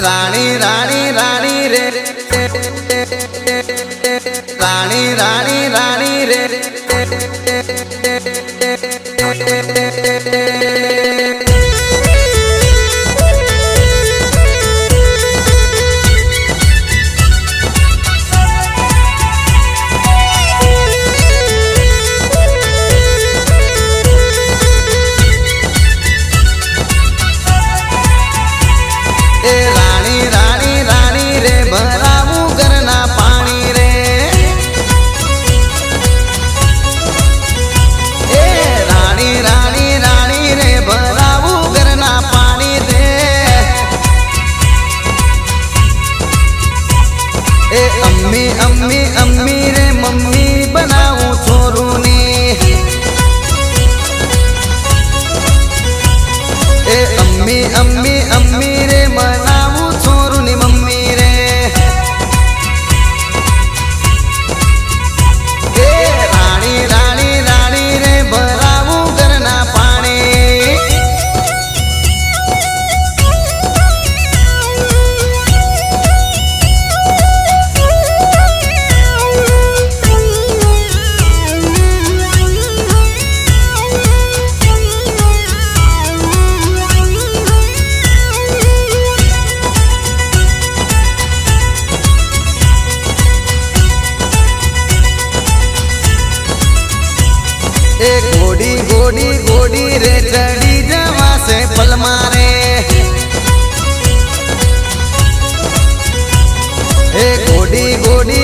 रानी रानी रानी रे रानी रानी रानी रे अम्मी अम्मी अम्मी रे मम्मी बनाऊं छोरू ने अम्मी अम्मी अम्मी रे बनाऊं छोरू ने मम्मी रे रानी रानी रानी रे भराऊं घरना पानी घोड़ी घोड़ी घोड़ी रे चढ़ी जवा से पल मारे घोड़ी घोड़ी